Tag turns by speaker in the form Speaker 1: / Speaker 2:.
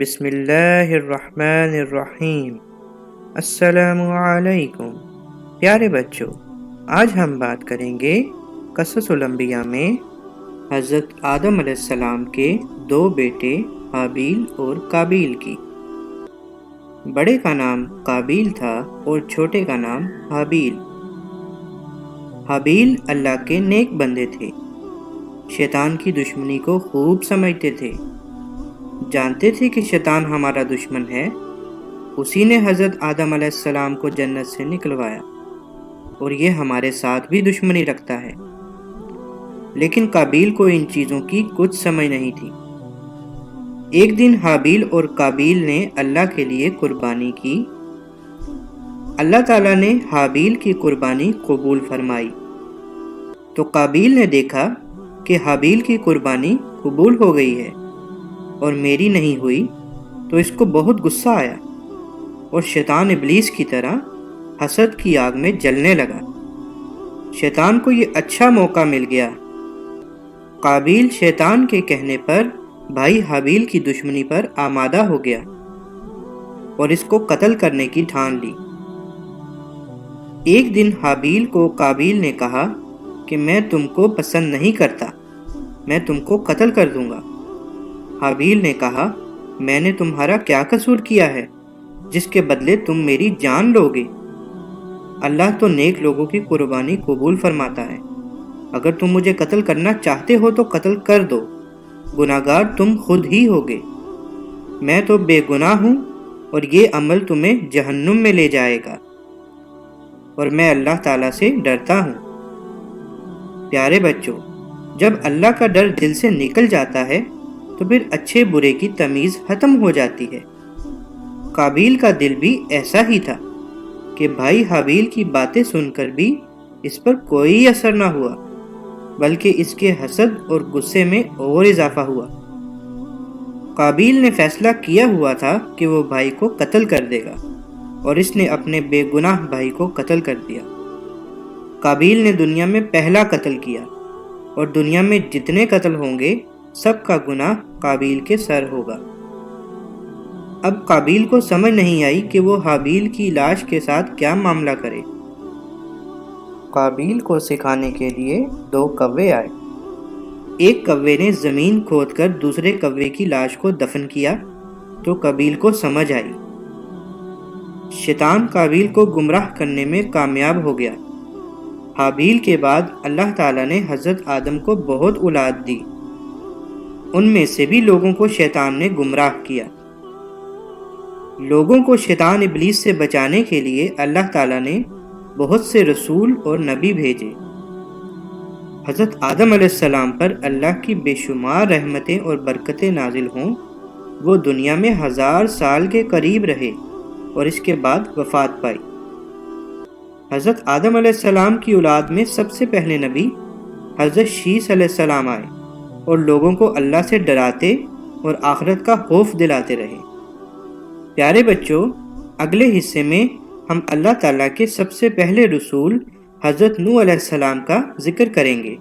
Speaker 1: بسم اللہ الرحمن الرحیم۔ السلام علیکم پیارے بچوں، آج ہم بات کریں گے قصص الانبیاء میں حضرت آدم علیہ السلام کے دو بیٹے حابیل اور قابیل کی۔ بڑے کا نام قابیل تھا اور چھوٹے کا نام حابیل۔ حابیل اللہ کے نیک بندے تھے، شیطان کی دشمنی کو خوب سمجھتے تھے، جانتے تھے کہ شیطان ہمارا دشمن ہے۔ اسی نے حضرت آدم علیہ السلام کو جنت سے نکلوایا اور یہ ہمارے ساتھ بھی دشمنی رکھتا ہے۔ لیکن قابیل کو ان چیزوں کی کچھ سمجھ نہیں تھی۔ ایک دن حابیل اور قابیل نے اللہ کے لیے قربانی کی۔ اللہ تعالیٰ نے حابیل کی قربانی قبول فرمائی تو قابیل نے دیکھا کہ حابیل کی قربانی قبول ہو گئی ہے اور میری نہیں ہوئی، تو اس کو بہت غصہ آیا اور شیطان ابلیس کی طرح حسد کی آگ میں جلنے لگا۔ شیطان کو یہ اچھا موقع مل گیا۔ قابیل شیطان کے کہنے پر بھائی حابیل کی دشمنی پر آمادہ ہو گیا اور اس کو قتل کرنے کی ٹھان لی۔ ایک دن حابیل کو قابیل نے کہا کہ میں تم کو پسند نہیں کرتا، میں تم کو قتل کر دوں گا۔ حابیل نے کہا، میں نے تمہارا کیا قصور کیا ہے جس کے بدلے تم میری جان لو گے؟ اللہ تو نیک لوگوں کی قربانی قبول فرماتا ہے۔ اگر تم مجھے قتل کرنا چاہتے ہو تو قتل کر دو، گناہگار تم خود ہی ہوگے۔ میں تو بے گناہ ہوں اور یہ عمل تمہیں جہنم میں لے جائے گا، اور میں اللہ تعالیٰ سے ڈرتا ہوں۔ پیارے بچوں، جب اللہ کا ڈر دل سے نکل جاتا ہے تو پھر اچھے برے کی تمیز ختم ہو جاتی ہے۔ قابیل کا دل بھی ایسا ہی تھا کہ بھائی حابیل کی باتیں سن کر بھی اس پر کوئی اثر نہ ہوا، بلکہ اس کے حسد اور غصے میں اور اضافہ ہوا۔ قابیل نے فیصلہ کیا ہوا تھا کہ وہ بھائی کو قتل کر دے گا، اور اس نے اپنے بے گناہ بھائی کو قتل کر دیا۔ قابیل نے دنیا میں پہلا قتل کیا، اور دنیا میں جتنے قتل ہوں گے سب کا گناہ قابیل کے سر ہوگا۔ اب قابیل کو سمجھ نہیں آئی کہ وہ حابیل کی لاش کے ساتھ کیا معاملہ کرے۔ قابیل کو سکھانے کے لیے دو کوے آئے۔ ایک کوے نے زمین کھود کر دوسرے کوے کی لاش کو دفن کیا تو قابیل کو سمجھ آئی۔ شیطان قابیل کو گمراہ کرنے میں کامیاب ہو گیا۔ حابیل کے بعد اللہ تعالیٰ نے حضرت آدم کو بہت اولاد دی، ان میں سے بھی لوگوں کو شیطان نے گمراہ کیا۔ لوگوں کو شیطان ابلیس سے بچانے کے لیے اللہ تعالیٰ نے بہت سے رسول اور نبی بھیجے۔ حضرت آدم علیہ السلام پر اللہ کی بے شمار رحمتیں اور برکتیں نازل ہوں۔ وہ دنیا میں 1000 سال کے قریب رہے اور اس کے بعد وفات پائی۔ حضرت آدم علیہ السلام کی اولاد میں سب سے پہلے نبی حضرت شیس علیہ السلام آئے اور لوگوں کو اللہ سے ڈراتے اور آخرت کا خوف دلاتے رہے۔ پیارے بچوں، اگلے حصے میں ہم اللہ تعالیٰ کے سب سے پہلے رسول حضرت نوح علیہ السلام کا ذکر کریں گے۔